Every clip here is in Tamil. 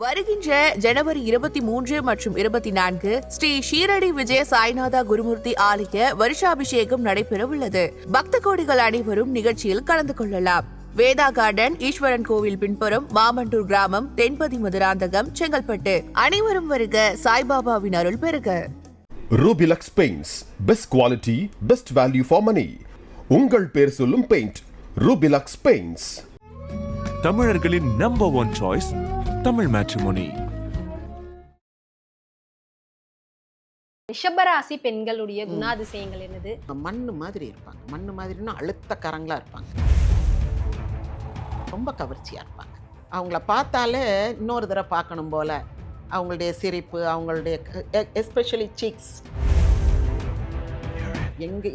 வருகின்ற ஜனவரி 23 மற்றும் 24 ஸ்ரீ ஷீரடி விஜய சாய்நாதா குருமூர்த்தி ஆலய வருஷாபிஷேகம் நடைபெறவுள்ளது. பக்த கோடிகள் அனைவரும் நிகழ்ச்சியில் கலந்து கொள்ளலாம். வேதா கார்டன், ஈஸ்வரன் கோவில் பின்புறம், மாமண்டூர் கிராமம், தென்பதி மதுராந்தகம், செங்கல்பட்டு. அனைவரும் வருக, சாய்பாபாவின் அருள் பெறுக. Rubilux paints, best quality, best value for money. உங்கள் பேர் சொல்லும் பெயிண்ட் ரூபிலக்ஸ் பெயிண்ட்ஸ். தமிழர்களின் நம்பர் 1 சாய்ஸ் தமிழ் மேட்ரிமோனி. ரிஷபராசி பெண்களுடைய குணாதிசயங்கள் என்னது? மண்ணு மாதிரி இருப்பாங்க. மண்ணு மாதிரின்னா அழுத்தக்காரங்களா இருப்பாங்க. ரொம்ப கவர்ச்சியா இருப்பாங்க. அவங்கள பார்த்தாலே இன்னொரு தடவை பார்க்கணும் போல. அவங்களுடைய சிரிப்பு, அவங்களுடைய எஸ்பெஷலி சீக்ஸ்.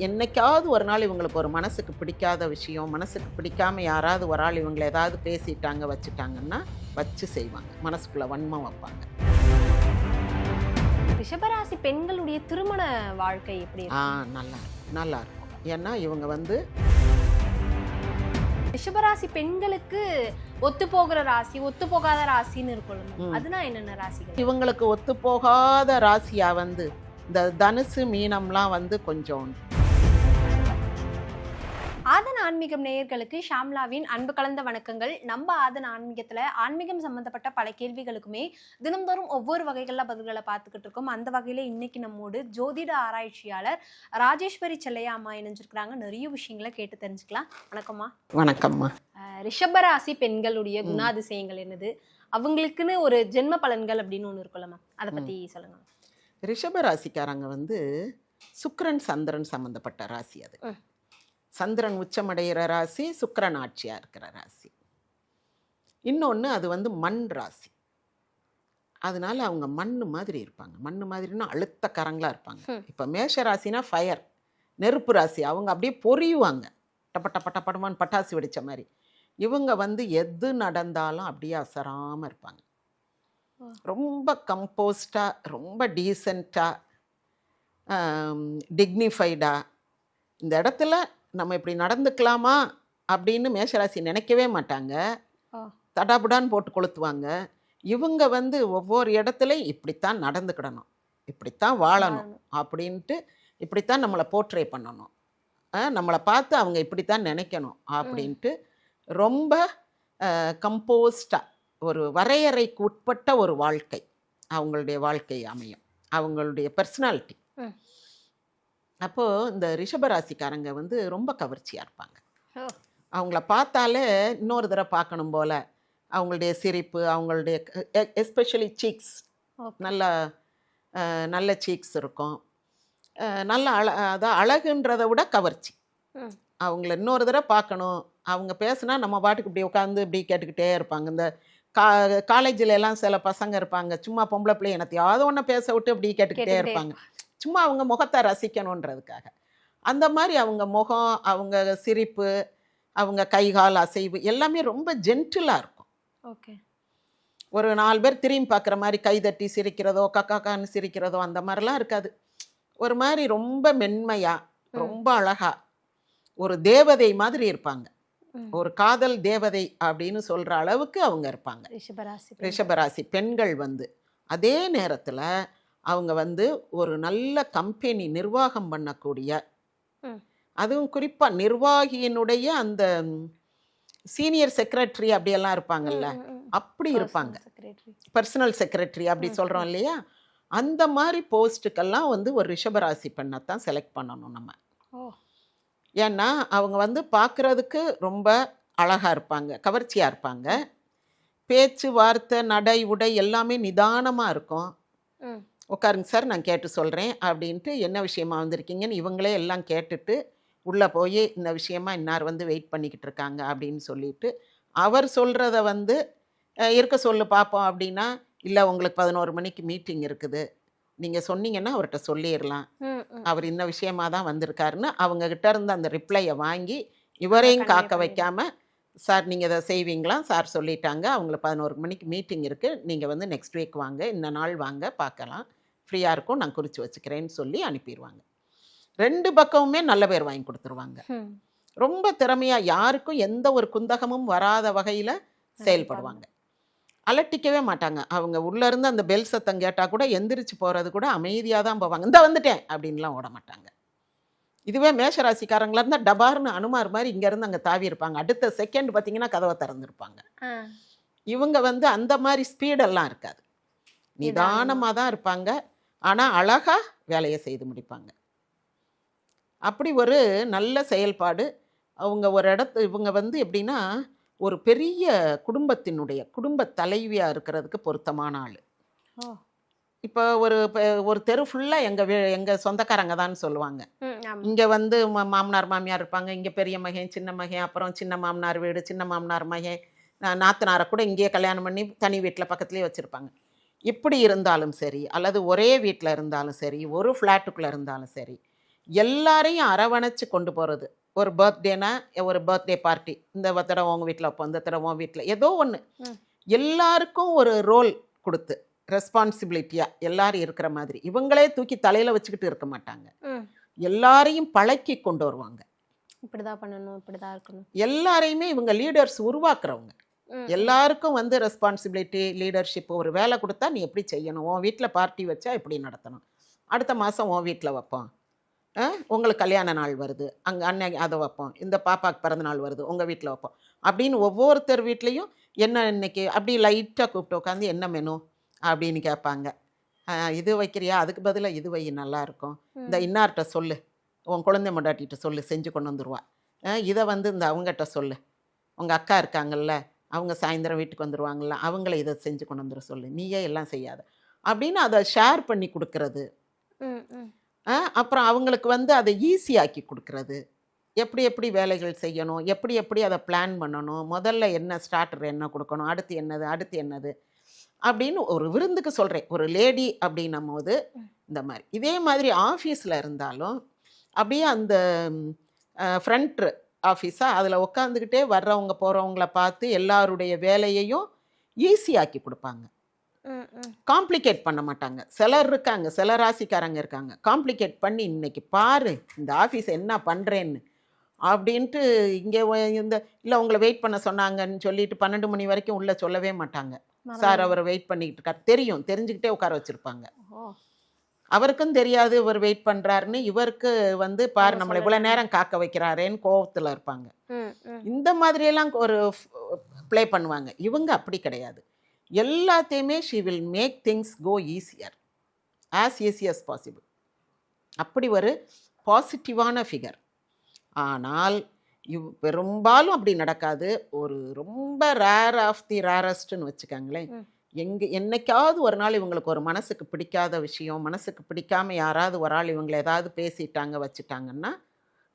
என்னைக்காவது ஒரு நாள் இவங்களுக்கு ஒரு மனசுக்கு பிடிக்காத விஷயம், மனசுக்கு பிடிக்காம யாராவது ஒரு ஆள் இவங்களை ஏதாவது பேசிட்டாங்க வச்சுட்டாங்கன்னா வச்சு செய்வாங்க. மனசுக்குள்ள வன்மம் வைப்பாங்க. ரிஷபராசி பெண்களுடைய திருமண வாழ்க்கை எப்படி? நல்லா இருக்கும். ஏன்னா இவங்க ரிஷபராசி பெண்களுக்கு ஒத்து போகிற ராசி, ஒத்து போகாத ராசின்னு இருக்கும். அதுனா என்னென்ன ராசிகள்? இவங்களுக்கு ஒத்து போகாத ராசியா இந்த தனுசு மீனம்லாம் கொஞ்சம். ஆதன் ஆன்மீகம் நேயர்களுக்கு ஷாம்லாவின் அன்பு கலந்த வணக்கங்கள். நம்ம ஆதன் ஆன்மீகத்துல ஆன்மீகம் சம்பந்தப்பட்ட பல கேள்விகளுக்குமே தினம்தோறும் ஒவ்வொரு வகைகள்ல பதில்களை பார்த்துக்கிட்டு இருக்கோம். அந்த வகையில இன்னைக்கு நம்மோடு ஜோதிட ஆராய்ச்சியாளர் ராஜேஸ்வரி செல்லையா அம்மா இணைஞ்சிருக்கிறாங்க. நிறைய விஷயங்களை கேட்டு தெரிஞ்சுக்கலாம். வணக்கம்மா. வணக்கம்மா. ரிஷபராசி பெண்களுடைய குணாதிசயங்கள் என்னது? அவங்களுக்குன்னு ஒரு ஜென்ம பலன்கள் அப்படின்னு ஒண்ணு இருக்குல்லம்மா, அதை பத்தி சொல்லுங்க. ரிஷபராசிக்காரங்க சுக்கிரன் சந்திரன் சம்பந்தப்பட்ட ராசி. அது சந்திரன் உச்சமடைகிற ராசி, சுக்கிரன் ஆட்சியா இருக்கிற ராசி. இன்னொன்று அது மண் ராசி. அதனால அவங்க மண்ணு மாதிரி இருப்பாங்க. மண்ணு மாதிரின்னா அழுத்தக்காரங்களா இருப்பாங்க. இப்போ மேஷ ராசினா ஃபயர், நெருப்பு ராசி. அவங்க அப்படியே பொரியுவாங்க, டப்பட்டப்பட்டப்படமான்னு பட்டாசு வெடிச்ச மாதிரி. இவங்க எது நடந்தாலும் அப்படியே அசராம இருப்பாங்க. ரொம்ப கம்போஸ்டா, ரொம்ப டீசெண்டாக, டிக்னிஃபைடா. இந்த இடத்துல நம்ம இப்படி நடந்துக்கலாமா அப்படின்னு மேஷராசி நினைக்கவே மாட்டாங்க. தடாபுடான்னு போட்டு கொளுத்துவாங்க. இவங்க ஒவ்வொரு இடத்துலையும் இப்படித்தான் நடந்துக்கிடணும், இப்படித்தான் வாழணும் அப்படின்ட்டு, இப்படித்தான் நம்மளை போர்ட்ரே பண்ணணும், நம்மளை பார்த்து அவங்க இப்படித்தான் நினைக்கணும் அப்படின்ட்டு ரொம்ப கம்போஸ்டாக ஒரு வரையறைக்கு உட்பட்ட ஒரு வாழ்க்கை அவங்களுடைய வாழ்க்கை அமையும். அவங்களுடைய பர்சனாலிட்டி. அப்போது இந்த ரிஷபராசிக்காரங்க ரொம்ப கவர்ச்சியாக இருப்பாங்க. அவங்கள பார்த்தாலே இன்னொரு தடவை பார்க்கணும் போல. அவங்களுடைய சிரிப்பு, அவங்களுடைய எஸ்பெஷலி சீக்ஸ், நல்ல சீக்ஸ் இருக்கும். நல்ல அதான் அழகுன்றதை விட கவர்ச்சி. அவங்கள இன்னொரு தடவை பார்க்கணும். அவங்க பேசுனா நம்ம பாட்டுக்கு இப்படி உட்காந்து இப்படி கேட்டுக்கிட்டே இருப்பாங்க. இந்த காலேஜில் எல்லாம் சில பசங்க இருப்பாங்க, சும்மா பொம்பளை பிள்ளை என்னத்தையாவது ஒன்று பேச விட்டு இப்படி கேட்டுக்கிட்டே இருப்பாங்க, சும்மா அவங்க முகத்தை ரசிக்கணுன்றதுக்காக. அந்த மாதிரி அவங்க முகம், அவங்க சிரிப்பு, அவங்க கைகால் அசைவு எல்லாமே ரொம்ப ஜென்டிலாக இருக்கும். ஓகே. ஒரு 4 பேர் திரும்பி பார்க்குற மாதிரி கைதட்டி சிரிக்கிறதோ, கக்காக்கான்னு சிரிக்கிறதோ அந்த மாதிரிலாம் இருக்காது. ஒரு மாதிரி ரொம்ப மென்மையாக, ரொம்ப அழகா, ஒரு தேவதை மாதிரி இருப்பாங்க. ஒரு காதல் தேவதை அப்படின்னு சொல்கிற அளவுக்கு அவங்க இருப்பாங்க ரிஷபராசி பெண்கள். அதே நேரத்தில் அவங்க ஒரு நல்ல கம்பெனி நிர்வாகம் பண்ணக்கூடிய, அதுவும் குறிப்பாக நிர்வாகியினுடைய அந்த சீனியர் செக்ரட்டரி அப்படியெல்லாம் இருப்பாங்கல்ல, அப்படி இருப்பாங்க. பர்சனல் செக்ரட்டரி அப்படி சொல்கிறோம் இல்லையா, அந்த மாதிரி போஸ்ட்டுக்கெல்லாம் ஒரு ரிஷபராசி பெண்ணை தான் செலக்ட் பண்ணணும் நம்ம. ஏன்னா அவங்க பார்க்குறதுக்கு ரொம்ப அழகாக இருப்பாங்க, கவர்ச்சியாக இருப்பாங்க. பேச்சு வார்த்தை, நடை, உடை எல்லாமே நிதானமாக இருக்கும். உட்காருங்க சார், நான் கேட்டு சொல்கிறேன் அப்படின்ட்டு, என்ன விஷயமா வந்திருக்கீங்கன்னு இவங்களே எல்லாம் கேட்டுட்டு உள்ளே போய் இந்த விஷயமா இன்னார் வெயிட் பண்ணிக்கிட்டு இருக்காங்க அப்படின்னு சொல்லிட்டு, அவர் சொல்கிறத இருக்க சொல்லு பார்ப்போம் அப்படின்னா, இல்லை உங்களுக்கு 11 மணிக்கு மீட்டிங் இருக்குது, நீங்கள் சொன்னீங்கன்னா அவர்கிட்ட சொல்லிடலாம், அவர் இந்த விஷயமா தான் வந்திருக்காருன்னு அவங்கக்கிட்ட இருந்து அந்த ரிப்ளையை வாங்கி இவரையும் காக்க வைக்காம, சார் நீங்கள் இதை செய்வீங்களா, சார் சொல்லிட்டாங்க, அவங்களுக்கு 11 மணிக்கு மீட்டிங் இருக்குது, நீங்கள் நெக்ஸ்ட் வீக் வாங்க, இந்த நாள் வாங்க, பார்க்கலாம், ஃப்ரீயாக இருக்கும், நான் குறித்து வச்சுக்கிறேன்னு சொல்லி அனுப்பிடுவாங்க. 2 பக்கமுமே நல்ல பேர் வாங்கி கொடுத்துருவாங்க. ரொம்ப திறமையாக, யாருக்கும் எந்த ஒரு குந்தகமும் வராத வகையில் செயல்படுவாங்க. அலட்டிக்கவே மாட்டாங்க. அவங்க உள்ளேருந்து அந்த பெல் சத்தம் கேட்டால் கூட எந்திரிச்சு போகிறது கூட அமைதியாக தான் போவாங்க. இந்த வந்துட்டேன் அப்படின்லாம் ஓட மாட்டாங்க. இதுவே மேஷராசிக்காரங்களா இருந்தால் டபார்னு அனுமார் மாதிரி இங்கேருந்து அங்கே தாவி இருப்பாங்க. அடுத்த செகண்ட் பார்த்தீங்கன்னா கதவை திறந்துருப்பாங்க. இவங்க வந்து அந்த மாதிரி ஸ்பீடெல்லாம் இருக்காது. நிதானமாக தான் இருப்பாங்க. ஆனால் அழகாக வேலையை செய்து முடிப்பாங்க. அப்படி ஒரு நல்ல செயல்பாடு. அவங்க ஒரு இவங்க வந்து எப்படின்னா ஒரு பெரிய குடும்ப தலைவியாக இருக்கிறதுக்கு பொருத்தமான ஆள். இப்போ ஒரு தெரு ஃபுல்லாக எங்கள் சொந்தக்காரங்க தான் சொல்லுவாங்க. இங்கே வந்து மாமனார் மாமியார் இருப்பாங்க. இங்கே பெரிய மகன் சின்ன மகன், அப்புறம் சின்ன மாமனார் வீடு, சின்ன மாமனார் மகன், நாத்தனாரை கூட இங்கேயே கல்யாணம் பண்ணி தனி வீட்டில் பக்கத்துலேயே வச்சுருப்பாங்க. இப்படி இருந்தாலும் சரி, அல்லது ஒரே வீட்டில் இருந்தாலும் சரி, ஒரு ஃப்ளாட்டுக்குள்ளே இருந்தாலும் சரி, எல்லாரையும் அரவணைச்சு கொண்டு போகிறது. ஒரு பர்த்டேனா ஒரு பர்த்டே பார்ட்டி, இந்த தடவை உங்கள் வீட்டில் வைப்போம், இந்த தடவை உன் வீட்டில், ஏதோ ஒன்று எல்லாருக்கும் ஒரு ரோல் கொடுத்து ரெஸ்பான்சிபிலிட்டியாக எல்லாரும் இருக்கிற மாதிரி. இவங்களே தூக்கி தலையில் வச்சுக்கிட்டு இருக்க மாட்டாங்க. எல்லாரையும் பழக்கி கொண்டு வருவாங்க. இப்படிதான் பண்ணணும், இப்படிதான் இருக்கணும். எல்லாரையுமே இவங்க லீடர்ஸ் உருவாக்குறவங்க. எல்லாருக்கும் வந்து ரெஸ்பான்சிபிலிட்டி, லீடர்ஷிப். ஒரு வேலை கொடுத்தா நீ எப்படி செய்யணும், உன் வீட்டில் பார்ட்டி வச்சா எப்படி நடத்தணும், அடுத்த மாதம் உன் வீட்டில் வைப்போம், உங்களுக்கு கல்யாண நாள் வருது அங்கே அன்னைக்கு அதை வைப்போம், இந்த பாப்பாவுக்கு பிறந்த நாள் வருது உங்கள் வீட்டில் வைப்போம் அப்படின்னு ஒவ்வொருத்தர் வீட்லேயும் என்ன இன்னைக்கு அப்படி லைட்டாக கூப்பிட்டு உட்காந்து என்ன மெனு அப்படின்னு கேட்பாங்க. இது வைக்கிறியா, அதுக்கு பதிலாக இது வை நல்லாயிருக்கும், இந்த இன்னார்கிட்ட சொல்லு, உன் குழந்தை மொண்டாட்டிகிட்ட சொல்லு செஞ்சு கொண்டு வந்துடுவா, இதை வந்து இந்த அவங்ககிட்ட சொல்லு, உங்கள் அக்கா இருக்காங்கல்ல அவங்க சாயந்தரம் வீட்டுக்கு வந்துடுவாங்கள்ல அவங்கள இதை செஞ்சு கொண்டு வந்துட சொல்லு, நீயே எல்லாம் செய்யாத அப்படின்னு அதை ஷேர் பண்ணி கொடுக்கறது. அப்புறம் அவங்களுக்கு வந்து அதை ஈஸியாக்கி கொடுக்கறது. எப்படி எப்படி வேலைகள் செய்யணும், எப்படி எப்படி அதை பிளான் பண்ணணும், முதல்ல என்ன ஸ்டார்டர் என்ன கொடுக்கணும், அடுத்து என்னது அப்படின்னு ஒரு விருந்துக்கு சொல்கிறேன். ஒரு லேடி அப்படின்னும் போது இந்த மாதிரி. இதே மாதிரி ஆஃபீஸில் இருந்தாலும் அப்படியே அந்த ஃப்ரண்ட் ஆஃபீஸாக அதில் உட்காந்துக்கிட்டே வர்றவங்க போகிறவங்கள பார்த்து எல்லாருடைய வேலையையும் ஈஸியாக்கி கொடுப்பாங்க. காம்ப்ளிகேட் பண்ண மாட்டாங்க. சிலர் இருக்காங்க, சில ராசிக்காரங்க இருக்காங்க, காம்ப்ளிகேட் பண்ணி இன்னைக்கு பாரு இந்த ஆஃபீஸ் என்ன பண்ணுறேன்னு அப்படின்ட்டு இங்கே இந்த இல்லை உங்களை வெயிட் பண்ண சொன்னாங்கன்னு சொல்லிட்டு 12 மணி வரைக்கும் உள்ளே சொல்லவே மாட்டாங்க. சார் அவர் வெயிட் பண்ணிக்கிட்டு இருக்கார், தெரிஞ்சுக்கிட்டே உட்கார வச்சுருப்பாங்க. அவருக்கும் தெரியாது இவர் வெயிட் பண்ணுறாருன்னு. இவருக்கு வந்து பாரு நம்மளை இவ்வளோ நேரம் காக்க வைக்கிறாரேன்னு கோவத்தில் இருப்பாங்க. இந்த மாதிரியெல்லாம் ஒரு ப்ளே பண்ணுவாங்க. இவங்க அப்படி கிடையாது. எல்லாத்தையுமே she will make things go easier, as easy as possible. அப்படி ஒரு பாசிட்டிவான ஃபிகர். ஆனால் பெரும்பாலும் அப்படி நடக்காது. ஒரு ரொம்ப ரேர் ஆஃப் தி ரேரஸ்ட்னு வச்சுக்கோங்களேன். என்னைக்காவது ஒரு நாள் இவங்களுக்கு ஒரு மனசுக்கு பிடிக்காத விஷயம், மனசுக்கு பிடிக்காம யாராவது ஒரு ஆள் இவங்களை ஏதாவது பேசிட்டாங்க வச்சுட்டாங்கன்னா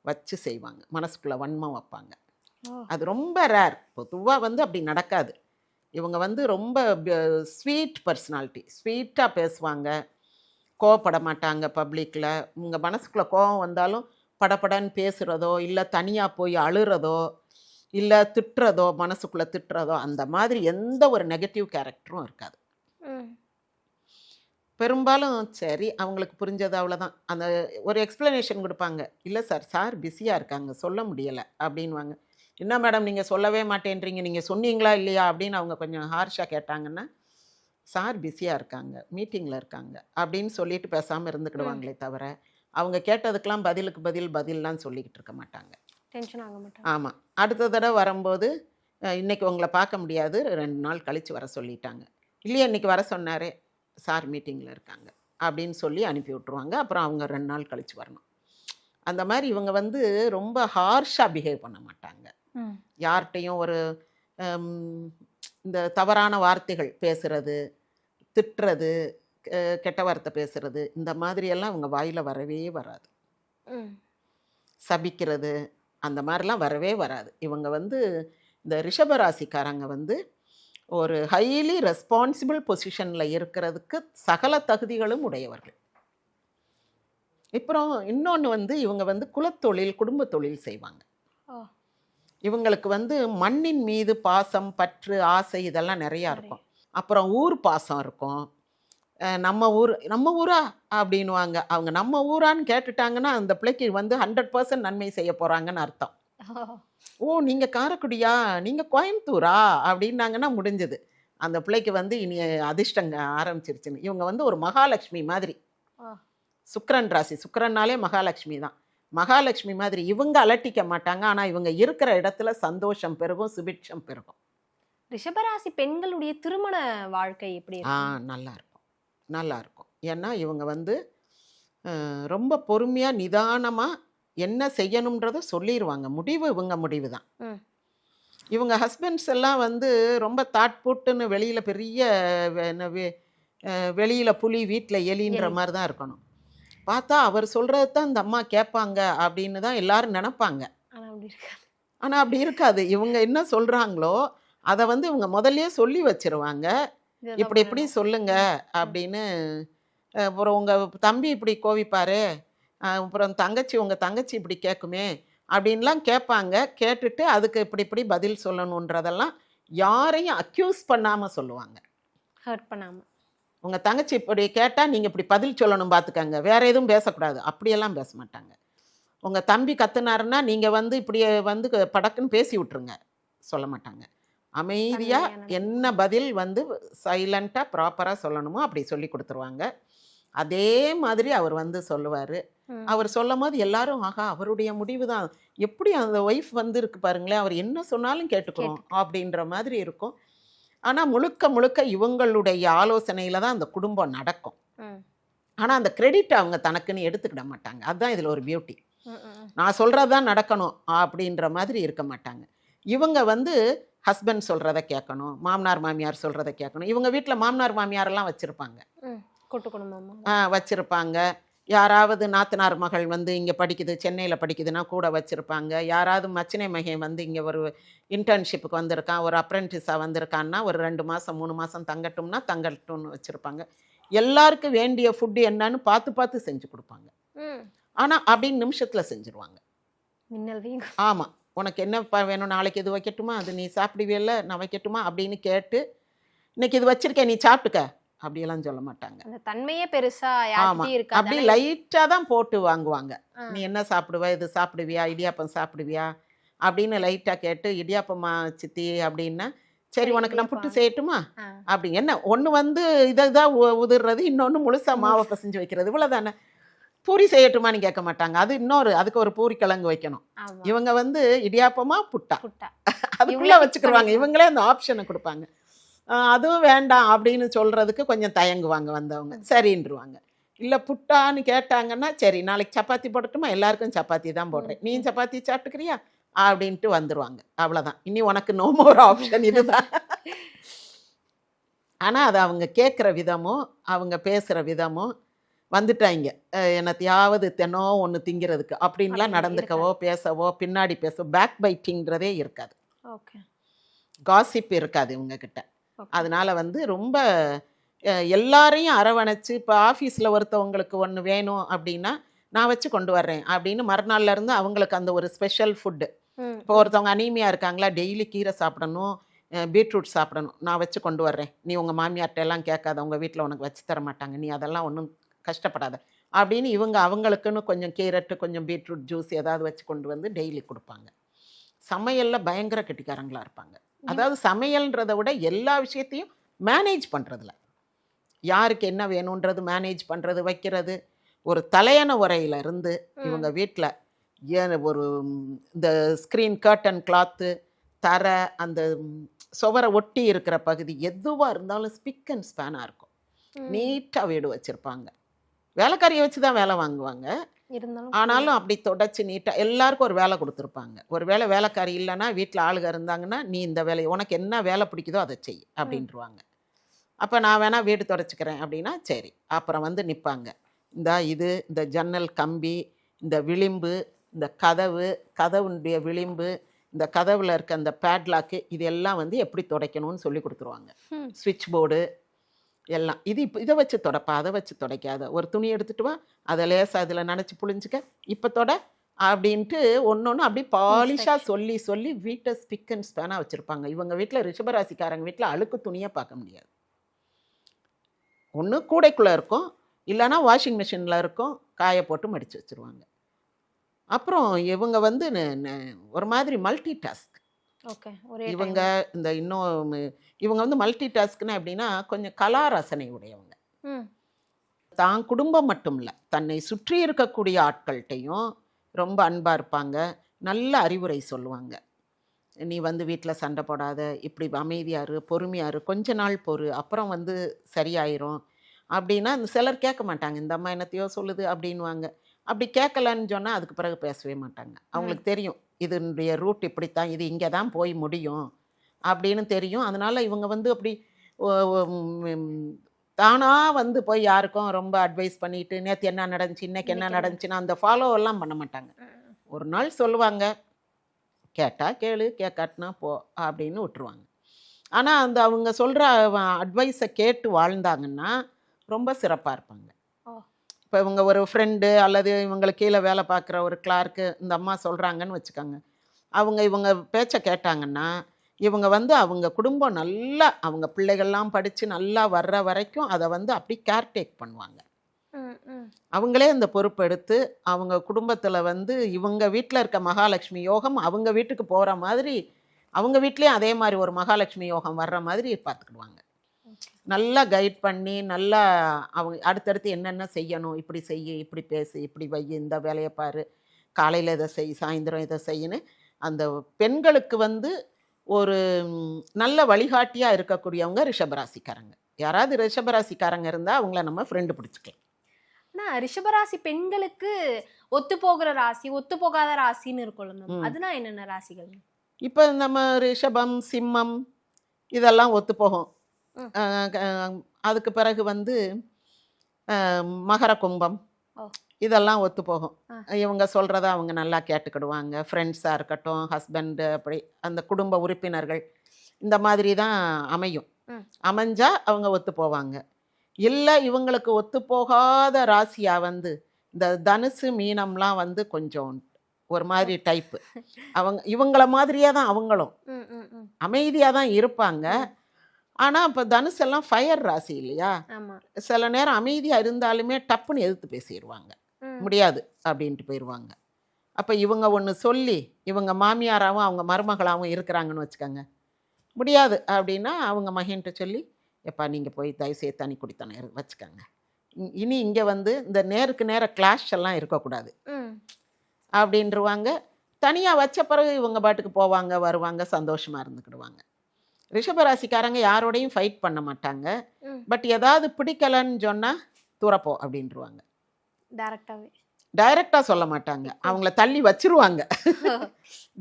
வச்சு செய்வாங்க, மனசுக்குள்ளே வன்மம் வைப்பாங்க. அது ரொம்ப ரேர். பொதுவாக வந்து அப்படி நடக்காது. இவங்க வந்து ரொம்ப ஸ்வீட் பர்சனாலிட்டி, ஸ்வீட்டாக பேசுவாங்க, கோவப்பட மாட்டாங்க பப்ளிக்கில். உங்கள் மனசுக்குள்ளே கோவம் வந்தாலும் படப்படன்னு பேசுகிறதோ, இல்லை தனியாக போய் அழுறதோ, இல்லை திட்டுறதோ, மனசுக்குள்ளே திட்டுறதோ, அந்த மாதிரி எந்த ஒரு நெகட்டிவ் கேரக்டரும் இருக்காது. பெரும்பாலும் சரி அவங்களுக்கு புரிஞ்சது அவ்வளோதான். அந்த ஒரு எக்ஸ்ப்ளனேஷன் கொடுப்பாங்க. இல்லை சார் பிஸியாக இருக்காங்க சொல்ல முடியலை அப்படின்வாங்க. என்ன மேடம் நீங்கள் சொல்லவே மாட்டேன்றீங்க, நீங்கள் சொன்னீங்களா இல்லையா அப்படின்னு அவங்க கொஞ்சம் ஹார்ஷாக கேட்டாங்கன்னா, சார் பிஸியாக இருக்காங்க, மீட்டிங்கில் இருக்காங்க அப்படின்னு சொல்லிட்டு பேசாமல் இருந்துக்கிடுவாங்களே தவிர அவங்க கேட்டதுக்கெலாம் பதில்லாம் சொல்லிக்கிட்டு இருக்க மாட்டாங்க. டென்ஷன் ஆக மாட்டாங்க. ஆமாம். அடுத்த தடவை வரும்போது இன்றைக்கி உங்களை பார்க்க முடியாது, 2 நாள் கழித்து வர சொல்லிட்டாங்க. இல்லையா இன்றைக்கி வர சொன்னாரே, சார் மீட்டிங்கில் இருக்காங்க அப்படின்னு சொல்லி அனுப்பி விட்ருவாங்க. அப்புறம் அவங்க 2 நாள் கழித்து வரணும். அந்த மாதிரி இவங்க வந்து ரொம்ப ஹார்ஷாக பிஹேவ் பண்ண மாட்டாங்க. யார்கிட்டையும் ஒரு இந்த தவறான வார்த்தைகள் பேசுறது, திட்டுறது, கெட்ட வார்த்தை பேசுறது, இந்த மாதிரியெல்லாம் இவங்க வாயில் வரவே வராது. சபிக்கிறது அந்த மாதிரிலாம் வரவே வராது. இவங்க வந்து இந்த ரிஷபராசிக்காரங்க வந்து ஒரு ஹைலி ரெஸ்பான்சிபிள் பொசிஷனில் இருக்கிறதுக்கு சகல தகுதிகளும் உடையவர்கள். அப்புறம் இன்னொன்று வந்து இவங்க வந்து குலத்தொழில், குடும்ப தொழில் செய்வாங்க. இவங்களுக்கு வந்து மண்ணின் மீது பாசம், பற்று, ஆசை இதெல்லாம் நிறையா இருக்கும். அப்புறம் ஊர் பாசம் இருக்கும். நம்ம ஊரா அப்படின்வாங்க. அவங்க நம்ம ஊரான்னு கேட்டுட்டாங்கன்னா அந்த பிள்ளைக்கு வந்து 100% நன்மை செய்ய போகிறாங்கன்னு அர்த்தம். ஓ நீங்கள் காரைக்குடியா, நீங்கள் கோயம்புத்தூரா அப்படின்னாங்கன்னா முடிஞ்சது. அந்த பிள்ளைக்கு வந்து இனி அதிர்ஷ்டங்க ஆரம்பிச்சிருச்சுன்னு. இவங்க வந்து ஒரு மகாலட்சுமி மாதிரி. சுக்கிரன் ராசி, சுக்கிரன்னாலே மகாலட்சுமி தான். மகாலட்சுமி மாதிரி இவங்க அலட்டிக்க மாட்டாங்க. ஆனால் இவங்க இருக்கிற இடத்துல சந்தோஷம் பெருகும், சுபிட்சம் பெருகும். ரிஷபராசி பெண்களுடைய திருமண வாழ்க்கை எப்படி இருக்கும்? நல்லா இருக்கும், நல்லா இருக்கும். ஏன்னா இவங்க வந்து ரொம்ப பொறுமையாக நிதானமாக என்ன செய்யணுன்றதை சொல்லிடுவாங்க. முடிவு இவங்க முடிவு தான். இவங்க ஹஸ்பண்ட்ஸ் எல்லாம் வந்து ரொம்ப தாட் போட்டுன்னு வெளியில் பெரிய வெளியில் புலி வீட்டில் எலின்ற மாதிரி தான் இருக்கணும். பார்த்தா அவர் சொல்கிறது தான் இந்த அம்மா கேட்பாங்க அப்படின்னு தான் எல்லாரும் நினைப்பாங்க. ஆனால் அப்படி இருக்காது. இவங்க என்ன சொல்கிறாங்களோ அதை வந்து இவங்க முதல்லயே சொல்லி வச்சிருவாங்க. இப்படி இப்படி சொல்லுங்க அப்படின்னு. அப்புறம் உங்கள் தம்பி இப்படி கோவிப்பாரு, அப்புறம் உங்கள் தங்கச்சி இப்படி கேட்குமே அப்படின்லாம் கேட்பாங்க. கேட்டுட்டு அதுக்கு இப்படி இப்படி பதில் சொல்லணுன்றதெல்லாம் யாரையும் அக்யூஸ் பண்ணாமல் சொல்லுவாங்க. ஹர்ட் பண்ணாமல். உங்கள் தங்கச்சி இப்படி கேட்டால் நீங்கள் இப்படி பதில் சொல்லணும் பார்த்துக்கங்க, வேற எதுவும் பேசக்கூடாது, அப்படியெல்லாம் பேச மாட்டாங்க. உங்கள் தம்பி கத்துனாருன்னா நீங்கள் வந்து இப்படி வந்து படக்குன்னு பேசி விட்ருங்க, சொல்ல மாட்டாங்க. அமைதியாக என்ன பதில் வந்து சைலண்ட்டாக ப்ராப்பராக சொல்லணுமோ அப்படி சொல்லி கொடுத்துருவாங்க. அதே மாதிரி அவர் வந்து சொல்லுவார். அவர் சொல்லும் போது எல்லாரும் ஆகா அவருடைய முடிவு தான், எப்படி அந்த ஒய்ஃப் வந்து இருக்கு பாருங்களேன், அவர் என்ன சொன்னாலும் கேட்டுக்கிறோம் அப்படின்ற மாதிரி இருக்கும். ஆனால் முழுக்க முழுக்க இவங்களுடைய ஆலோசனையில் தான் அந்த குடும்பம் நடக்கும். ஆனால் அந்த கிரெடிட் அவங்க தனக்குன்னு எடுத்துக்கிட மாட்டாங்க. அதுதான் இதில் ஒரு பியூட்டி. நான் சொல்கிறது தான் நடக்கணும் அப்படின்ற மாதிரி இருக்க மாட்டாங்க. இவங்க வந்து ஹஸ்பண்ட் சொல்கிறத கேட்கணும், மாமனார் மாமியார் சொல்கிறத கேட்கணும். இவங்க வீட்டில் மாமனார் மாமியாரெல்லாம் வச்சுருப்பாங்க, வச்சுருப்பாங்க. யாராவது நாத்தனார் மகள் வந்து இங்கே படிக்குது, சென்னையில் படிக்குதுன்னா கூட வச்சுருப்பாங்க. யாராவது மச்சினை மகன் வந்து இங்கே ஒரு இன்டர்ன்ஷிப்புக்கு வந்திருக்கான், ஒரு அப்ரெண்டிஸாக வந்திருக்கான்னா ஒரு 2 மாதம் 3 மாதம் தங்கட்டும்னா தங்கட்டும்னு வச்சுருப்பாங்க. எல்லாருக்கும் வேண்டிய ஃபுட்டு என்னன்னு பார்த்து பார்த்து செஞ்சு கொடுப்பாங்க. ஆனால் அப்படின்னு நிமிஷத்தில் செஞ்சுருவாங்க. ஆமாம், உனக்கு என்ன வேணும், நாளைக்கு இது வைக்கட்டுமா, அது நீ சாப்பிடுவியல்ல, நான் வைக்கட்டுமா அப்படின்னு கேட்டு இன்னைக்கு இது வச்சிருக்கேன் நீ சாப்பிட்டுக்க அப்படியெல்லாம் சொல்ல மாட்டாங்க. தன்மையே பெருசா அப்படி லைட்டா தான் போட்டு வாங்குவாங்க. நீ என்ன சாப்பிடுவ, இது சாப்பிடுவியா, இடியாப்பம் சாப்பிடுவியா அப்படின்னு லைட்டா கேட்டு, இடியாப்பமா சித்தி அப்படின்னா சரி உனக்கு நான் புட்டு செய்யட்டுமா அப்படி. என்ன ஒன்று வந்து இதான் உதிர்றது, இன்னொன்று முழுசா மாவை பசைஞ்சு வைக்கிறது, இவ்வளோதானே. பூரி செய்யட்டுமான்னு கேட்க மாட்டாங்க. அது இன்னொரு அதுக்கு ஒரு பூரி கிழங்கு வைக்கணும். இவங்க வந்து இடியாப்பமா புட்டா அதுக்குள்ள வச்சுக்கிடுவாங்க. இவங்களே அந்த ஆப்ஷனை கொடுப்பாங்க. அதுவும் வேண்டாம் அப்படின்னு சொல்றதுக்கு கொஞ்சம் தயங்குவாங்க வந்தவங்க. சரின்றுவாங்க. இல்லை புட்டான்னு கேட்டாங்கன்னா சரி நாளைக்கு சப்பாத்தி போடட்டுமா, எல்லாருக்கும் சப்பாத்தி தான் போடுறேன், நீ சப்பாத்தி சாப்பிட்டுக்கிறியா அப்படின்ட்டு வந்துடுவாங்க. அவ்வளோதான், இனி உனக்கு நோ மோர் ஆப்ஷன் இதுதான். ஆனால் அது அவங்க கேட்குற விதமோ அவங்க பேசுகிற விதமோ வந்துட்டாங்க என்னத்தையாவது தெனோ ஒன்று திங்கிறதுக்கு அப்படின்லாம் நடந்துக்கவோ பேசவோ பின்னாடி பேசவோ பேக் பைட்டிங்கிறதே இருக்காது. காசிப் இருக்காது இவங்கக்கிட்ட. அதனால வந்து ரொம்ப எல்லாரையும் அரவணைச்சு, இப்போ ஆஃபீஸில் ஒருத்தவங்களுக்கு ஒன்று வேணும் அப்படின்னா நான் வச்சு கொண்டு வர்றேன் அப்படின்னு மறுநாள்லேருந்து அவங்களுக்கு அந்த ஒரு ஸ்பெஷல் ஃபுட்டு. இப்போ ஒருத்தவங்க அனீமியா இருக்காங்களா, டெய்லி கீரை சாப்பிடணும், பீட்ரூட் சாப்பிடணும், நான் வச்சு கொண்டு வர்றேன், நீ உங்கள் மாமியார்ட்ட எல்லாம் கேட்காத, உங்கள் வீட்டில் உனக்கு வச்சு தர மாட்டாங்க, நீ அதெல்லாம் ஒன்றும் கஷ்டப்படாத அப்படின்னு இவங்க அவங்களுக்குன்னு கொஞ்சம் கேரட்டு கொஞ்சம் பீட்ரூட் ஜூஸ் ஏதாவது வச்சு கொண்டு வந்து டெய்லி கொடுப்பாங்க. சமையலில் பயங்கர கெட்டிக்காரங்களாக இருப்பாங்க. அதாவது சமையல்ன்றதை விட எல்லா விஷயத்தையும் மேனேஜ் பண்ணுறதுல, யாருக்கு என்ன வேணுன்றது மேனேஜ் பண்ணுறது, வைக்கிறது. ஒரு தலையணை உரையிலிருந்து இவங்க வீட்டில் ஒரு இந்த ஸ்க்ரீன் கர்டன் கிளாத்து, தரை, அந்த சுவரை ஒட்டி இருக்கிற பகுதி எதுவாக இருந்தாலும் ஸ்பிக் அண்ட் ஸ்பேனாக இருக்கும். நீட்டாக வீடு வச்சுருப்பாங்க. வேலைக்காரியை வச்சு தான் வேலை வாங்குவாங்க. ஆனாலும் அப்படி தொடச்சி நீட்டாக எல்லாருக்கும் ஒரு வேலை கொடுத்துருப்பாங்க. ஒரு வேலை வேலைக்காரி இல்லைன்னா வீட்டில் ஆளுக இருந்தாங்கன்னா நீ இந்த வேலையை உனக்கு என்ன வேலை பிடிக்குதோ அதை செய் அப்படின்ட்டுருவாங்க. அப்போ நான் வேணால் வீடு தொடச்சிக்கிறேன் அப்படின்னா சரி. அப்புறம் வந்து நிற்பாங்க. இந்த ஜன்னல் கம்பி, இந்த விளிம்பு, இந்த கதவுடைய விளிம்பு, இந்த கதவில் இருக்க அந்த பேட்லாக்கு, இது எல்லாம் வந்து எப்படி துடைக்கணும்னு சொல்லி கொடுத்துருவாங்க. ஸ்விட்ச் போர்டு எல்லாம் இதை வச்சு தொடப்பா, அதை வச்சு துடைக்காத, ஒரு துணி எடுத்துகிட்டு வா, அதை லேசாக அதில் நினச்சி புழிஞ்சிக்க, இப்போ தொட அப்படின்ட்டு ஒன்று அப்படி பாலிஷாக சொல்லி சொல்லி வீட்டை ஸ்பிக் அண்ட் ஸ்பேனாக வச்சுருப்பாங்க. இவங்க வீட்டில் ரிஷபராசிக்காரங்க வீட்டில் அழுக்கு துணியை பார்க்க முடியாது. ஒன்று கூடைக்குள்ளே இருக்கும், இல்லைன்னா வாஷிங் மிஷினில் இருக்கும், காய போட்டு மடித்து வச்சுருவாங்க. அப்புறம் இவங்க வந்து ஒரு மாதிரி மல்டி டாஸ்க். ஓகே. ஒரே இவங்க இந்த இன்னும் இவங்க வந்து மல்டி டாஸ்க்னா எப்படின்னா கொஞ்சம் கலா ரசனை உடையவங்க. ம். தான் குடும்பம் மட்டும் இல்லை, தன்னை சுற்றி இருக்கக்கூடிய ஆட்கள்கிட்டையும் ரொம்ப அன்பாக இருப்பாங்க. நல்ல அறிவுரை சொல்லுவாங்க. நீ வந்து வீட்டில் சண்டை போடாத, இப்படி அமைதியாக இரு, பொறுமையாக இரு, கொஞ்ச நாள் பொறு, அப்புறம் வந்து சரியாயிரும் அப்படின்னா அந்த சிலர் கேட்க மாட்டாங்க. இந்த அம்மா என்னத்தையோ சொல்லுது அப்படின்வாங்க. அப்படி கேட்கலன்னு சொன்னால் அதுக்கு பிறகு பேசவே மாட்டாங்க. அவங்களுக்கு தெரியும் இதனுடைய ரூட் இப்படித்தான், இது இங்கே தான் போய் முடியும் அப்படின்னு தெரியும். அதனால இவங்க வந்து அப்படி தானாக வந்து போய் யாருக்கும் ரொம்ப அட்வைஸ் பண்ணிட்டு நேற்று என்ன நடந்துச்சு இன்னைக்கு என்ன நடந்துச்சுன்னா அந்த ஃபாலோ எல்லாம் பண்ண மாட்டாங்க. ஒரு நாள் சொல்லுவாங்க, கேட்டா கேளு, கேட்காட்டினா போ அப்படின்னு விட்டுருவாங்க. ஆனால் அந்த அவங்க சொல்கிற அட்வைஸை கேட்டு வாழ்ந்தாங்கன்னா ரொம்ப சிறப்பாக இருப்பாங்க. இப்போ இவங்க ஒரு ஃப்ரெண்டு அல்லது இவங்களுக்கு கீழே வேலை பார்க்குற ஒரு கிளார்க்கு இந்த அம்மா சொல்கிறாங்கன்னு வச்சுக்கோங்க. இவங்க பேச்சை கேட்டாங்கன்னா இவங்க வந்து அவங்க குடும்பம் நல்லா அவங்க பிள்ளைகள்லாம் படித்து நல்லா வர்ற வரைக்கும் அதை வந்து அப்படி கேர்டேக் பண்ணுவாங்க. அவங்களே அந்த பொறுப்பு எடுத்து அவங்க குடும்பத்தில் வந்து இவங்க வீட்டில் இருக்க மகாலட்சுமி யோகம் அவங்க வீட்டுக்கு போகிற மாதிரி அவங்க வீட்லேயும் அதே மாதிரி ஒரு மகாலட்சுமி யோகம் வர்ற மாதிரி பார்த்துக்கிடுவாங்க. நல்லா கைட் பண்ணி நல்லா அவங்க அடுத்தடுத்து என்னென்ன செய்யணும், இப்படி செய்ய, இப்படி பேசு, இப்படி வை, இந்த வேலையை பாரு, காலையில் இதை செய், சாயந்தரம் இதை செய்யன்னு அந்த பெண்களுக்கு வந்து ஒரு நல்ல வழிகாட்டியாக இருக்கக்கூடியவங்க ரிஷபராசிக்காரங்க. யாராவது ரிஷபராசிக்காரங்க இருந்தால் அவங்கள நம்ம ஃப்ரெண்டு பிடிச்சிக்கலாம். ஆனால் ரிஷபராசி பெண்களுக்கு ஒத்து போகிற ராசி ஒத்து போகாத ராசின்னு இருக்கும்ல, அதுனா என்னென்ன ராசிகள்? இப்போ நம்ம ரிஷபம், சிம்மம் இதெல்லாம் ஒத்து போகும். அதுக்கு பிறகு வந்து மகர கும்பம் இதெல்லாம் ஒத்து போகும். இவங்க சொல்கிறத அவங்க நல்லா கேட்டுக்கிடுவாங்க. ஃப்ரெண்ட்ஸாக இருக்கட்டும், ஹஸ்பண்டு, அப்படி அந்த குடும்ப உறுப்பினர்கள் இந்த மாதிரி தான் அமையும். அமைஞ்சா அவங்க ஒத்து போவாங்க. இல்லை இவங்களுக்கு ஒத்து போகாத ராசியாக வந்து இந்த தனுசு மீனம்லாம் வந்து கொஞ்சம் ஒரு மாதிரி டைப்பு. இவங்கள மாதிரியே தான் அவங்களும் அமைதியாக தான் இருப்பாங்க. ஆனால் இப்போ தனுசெல்லாம் ஃபயர் ராசி இல்லையா, சில நேரம் அமைதியாக இருந்தாலுமே டப்புன்னு எதிர்த்து பேசிடுவாங்க, முடியாது அப்படின்ட்டு போயிடுவாங்க. அப்போ இவங்க ஒன்று சொல்லி இவங்க மாமியாராகவும் அவங்க மருமகளாகவும் இருக்கிறாங்கன்னு வச்சுக்கோங்க, முடியாது அப்படின்னா அவங்க மகன்கிட்ட சொல்லி எப்பா நீங்கள் போய் தயவுசெய்து தனி குடித்தனை வச்சுக்கோங்க, இனி இங்கே வந்து இந்த நேருக்கு நேர கிளாஷ் எல்லாம் இருக்கக்கூடாது அப்படின்றவாங்க. தனியாக வச்ச பிறகு இவங்க பாட்டுக்கு போவாங்க வருவாங்க, சந்தோஷமாக இருந்துக்கிடுவாங்க. ரிஷபராசிக்காரங்க யாரோடையும் ஃபைட் பண்ண மாட்டாங்க. பட் ஏதாவது பிடிக்கலன்னு சொன்னால் தூரப்போ அப்படின்ட்டுருவாங்க. டைரக்டாக சொல்ல மாட்டாங்க, அவங்கள தள்ளி வச்சிருவாங்க.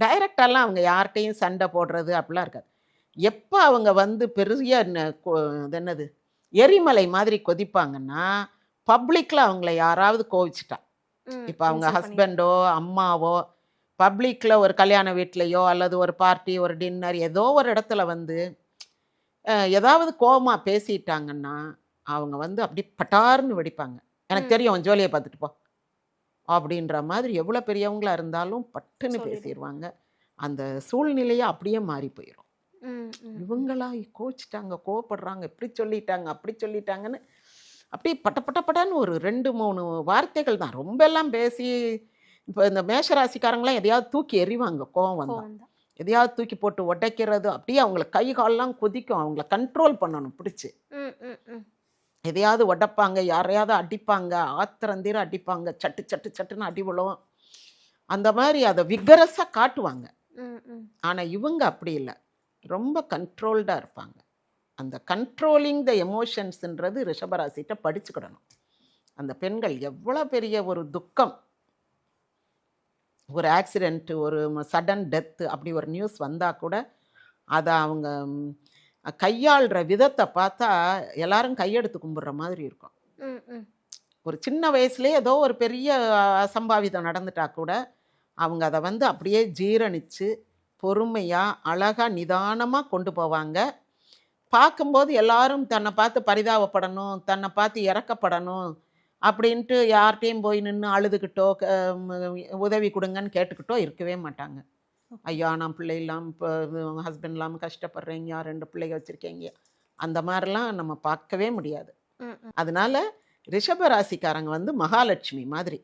டைரக்டாலாம் அவங்க யார்கிட்டையும் சண்டை போடுறது அப்படிலாம் இருக்காது. எப்போ அவங்க வந்து பெரிய என்னது எரிமலை மாதிரி கொதிப்பாங்கன்னா பப்ளிக்கில் அவங்கள யாராவது கோவிச்சிட்டா, இப்போ அவங்க ஹஸ்பண்டோ அம்மாவோ பப்ளிக்கில் ஒரு கல்யாண வீட்லேயோ அல்லது ஒரு பார்ட்டி ஒரு டின்னர் ஏதோ ஒரு இடத்துல வந்து ஏதாவது கோபமாக பேசிட்டாங்கன்னா அவங்க வந்து அப்படி பட்டார்னு வெடிப்பாங்க. எனக்கு தெரியும் அவன் ஜோலியை பார்த்துட்டு போ அப்படின்ற மாதிரி எவ்வளோ பெரியவங்களா இருந்தாலும் பட்டுன்னு பேசிடுவாங்க. அந்த சூழ்நிலையை அப்படியே மாறி போயிடும். இவங்களா கோச்சிட்டாங்க, கோவப்படுறாங்க, இப்படி சொல்லிட்டாங்க அப்படி சொல்லிட்டாங்கன்னு அப்படியே பட்டன்னு ஒரு 2-3 வார்த்தைகள் தான், ரொம்ப எல்லாம் பேசி. இப்போ இந்த மேஷராசிக்காரங்களாம் எதையாவது தூக்கி எறிவாங்க, கோவம் வந்தால் எதையாவது தூக்கி போட்டு உடைக்கிறது, அப்படியே அவங்கள கை காலெலாம் கொதிக்கும், அவங்கள கண்ட்ரோல் பண்ணணும் பிடிச்சி. எதையாவது உடைப்பாங்க, யாரையாவது அடிப்பாங்க, ஆத்திரந்தீர அடிப்பாங்க, சட்டு சட்டு சட்டுன்னு அடி விழும். அந்த மாதிரி அதை விகரஸாக காட்டுவாங்க. ஆனால் இவங்க அப்படி இல்லை, ரொம்ப கண்ட்ரோல்டாக இருப்பாங்க. அந்த கண்ட்ரோலிங் த எமோஷன்ஸுன்றது ரிஷபராசிட்ட படிச்சுக்கிடணும். அந்த பெண்கள் எவ்வளோ பெரிய ஒரு துக்கம், ஒரு ஆக்சிடெண்ட்டு, ஒரு சடன் டெத்து அப்படி ஒரு நியூஸ் வந்தால் கூட அதை அவங்க கையாளுற விதத்தை பார்த்தா எல்லாரும் கையெடுத்து கும்பிட்ற மாதிரி இருக்கும். ஒரு சின்ன வயசுலேயே ஏதோ ஒரு பெரிய அசம்பாவிதம் நடந்துட்டா கூட அவங்க அதை வந்து அப்படியே ஜீரணித்து பொறுமையாக அழகாக நிதானமாக கொண்டு போவாங்க. பார்க்கும்போது எல்லாரும் தன்னை பார்த்து பரிதாபப்படணும், தன்னை பார்த்து இறக்கப்படணும் அப்படின்ட்டு யார்கிட்டையும் போய் நின்று அழுதுகிட்டோ உதவி கொடுங்கன்னு கேட்டுக்கிட்டோ இருக்கவே மாட்டாங்க. ஐயா நான் பிள்ளை இல்லாமல் இப்போ ஹஸ்பண்ட் இல்லாமல் கஷ்டப்படுறீங்க, 2 பிள்ளைங்க வச்சுருக்கீங்க, அந்த மாதிரிலாம் நம்ம பார்க்கவே முடியாது. அதனால ரிஷபராசிக்காரங்க வந்து மகாலட்சுமி மாதிரி,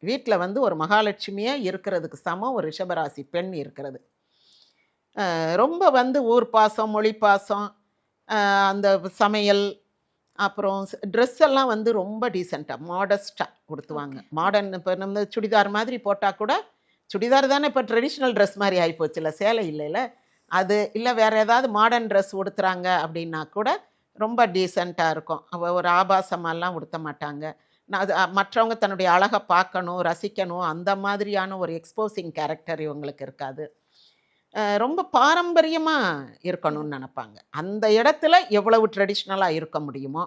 வீட்டில் வந்து ஒரு மகாலட்சுமியாக இருக்கிறதுக்கு சமம் ஒரு ரிஷபராசி பெண் இருக்கிறது. ரொம்ப வந்து ஊர் பாசம், மொழி பாசம், அந்த சமையல், அப்புறம் ட்ரெஸ் எல்லாம் வந்து ரொம்ப டீசெண்டாக மாடஸ்டாக கொடுத்துவாங்க. மாடர்ன் இப்போ நம்ம சுடிதார் மாதிரி போட்டால் கூட, சுடிதார் தானே இப்போ ட்ரெடிஷ்னல் ட்ரெஸ் மாதிரி ஆகிப்போச்சுல, சேலை இல்லைல்ல, அது இல்லை வேறு ஏதாவது மாடர்ன் ட்ரெஸ் உடுத்துறாங்க அப்படின்னா கூட ரொம்ப டீசெண்டாக இருக்கும். ஒரு ஆபாசமெல்லாம் உடுத்த மாட்டாங்க. நான் அது மற்றவங்க தன்னுடைய அழகை பார்க்கணும், ரசிக்கணும், அந்த மாதிரியான ஒரு எக்ஸ்போசிங் கேரக்டர் இவங்களுக்கு இருக்காது. ரொம்ப பாரம்பரியமாக இருக்கணும்னு நினப்பாங்க. அந்த இடத்துல எவ்வளவு ட்ரெடிஷ்னலாக இருக்க முடியுமோ,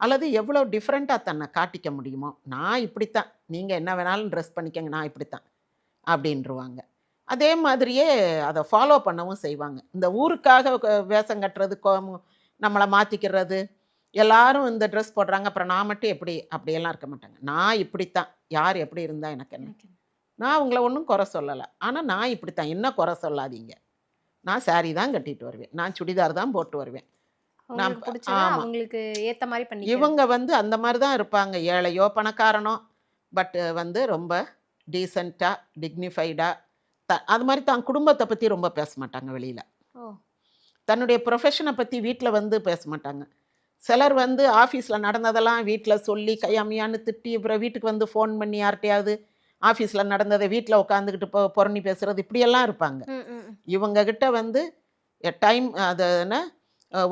அல்லது எவ்வளோ டிஃப்ரெண்ட்டாக தன்னை காட்டிக்க முடியுமோ, நான் இப்படித்தான், நீங்கள் என்ன வேணாலும் ட்ரெஸ் பண்ணிக்கங்க, நான் இப்படித்தான் அப்படின்ருவாங்க. அதே மாதிரியே அதை ஃபாலோ பண்ணவும் செய்வாங்க. இந்த ஊருக்காக வேஷம் கட்டுறது, நம்மளை மாற்றிக்கிறது, எல்லாரும் இந்த ட்ரெஸ் போடுறாங்க அப்புறம் நான் மட்டும் எப்படி, அப்படியெல்லாம் இருக்க மாட்டாங்க. நான் இப்படித்தான், யார் எப்படி இருந்தால் எனக்கு என்ன, நான் உங்களை ஒன்றும் குறை சொல்லலை, ஆனால் நான் இப்படித்தான், என்ன குறை சொல்லாதீங்க, நான் சாரி தான் கட்டிட்டு வருவேன், நான் சுடிதார் தான் போட்டு வருவேன். நான் அவங்களுக்கு ஏற்ற மாதிரி பண்ணி இவங்க வந்து அந்த மாதிரி தான் இருப்பாங்க. ஏழையோ பணக்காரனோ, பட் வந்து ரொம்ப டீசெண்டாக டிக்னிஃபைடாக அது மாதிரி தான் குடும்பத்தை பற்றி ரொம்ப பேச மாட்டாங்க வெளியில். தன்னுடைய ப்ரொஃபஷனை பற்றி வீட்டில் வந்து பேச மாட்டாங்க. சிலர் வந்து ஆஃபீஸில் நடந்ததெல்லாம் வீட்டில் சொல்லி கையாமையான்னு திட்டி, அப்புறம் வீட்டுக்கு வந்து ஃபோன் பண்ணி யார்கிட்டையாவது ஆஃபீஸில் நடந்ததை வீட்டில் உட்காந்துக்கிட்டு புறணி பேசுகிறது, இப்படியெல்லாம் இருப்பாங்க. இவங்கக்கிட்ட வந்து டைம் அது என்ன,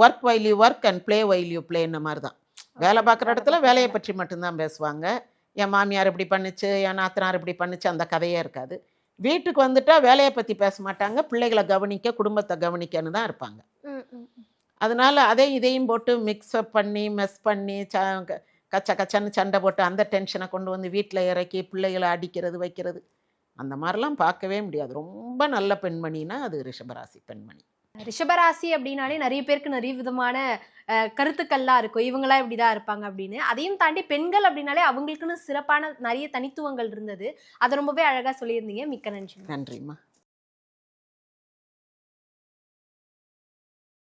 work while you work and play while you ப்ளேன்ன மாதிரி தான். வேலை பார்க்குற இடத்துல வேலையை பற்றி மட்டும்தான் பேசுவாங்க. என் மாமியார் இப்படி பண்ணுச்சு, என் நாத்தனார் இப்படி பண்ணுச்சு, அந்த கதையே இருக்காது. வீட்டுக்கு வந்துட்டால் வேலையை பற்றி பேச மாட்டாங்க, பிள்ளைகளை கவனிக்க, குடும்பத்தை கவனிக்கன்னு தான் இருப்பாங்க. அதனால் இதையும் போட்டு மிக்ஸ்அப் பண்ணி மெஸ் பண்ணி கச்ச கச்சன்னு சண்டை போட்டு அந்த டென்ஷனை கொண்டு வந்து வீட்டில் இறக்கி பிள்ளைகளை அடிக்கிறது வைக்கிறது, அந்த மாதிரிலாம் பார்க்கவே முடியாது. ரொம்ப நல்ல பெண்மணினா அது ரிஷபராசி பெண்மணி. ரிஷபராசி அப்படின்னாலே நிறைய பேருக்கு நிறைய விதமான கருத்துக்கள்லாம் இருக்கும், இவங்களாம் இப்படிதான் இருப்பாங்க அப்படின்னு. அதையும் தாண்டி பெண்கள் அப்படின்னாலே அவங்களுக்குன்னு சிறப்பான நிறைய தனித்துவங்கள் இருந்தது. அதை ரொம்பவே அழகா சொல்லியிருந்தீங்க. மிக்க நன்றி. நன்றிம்மா.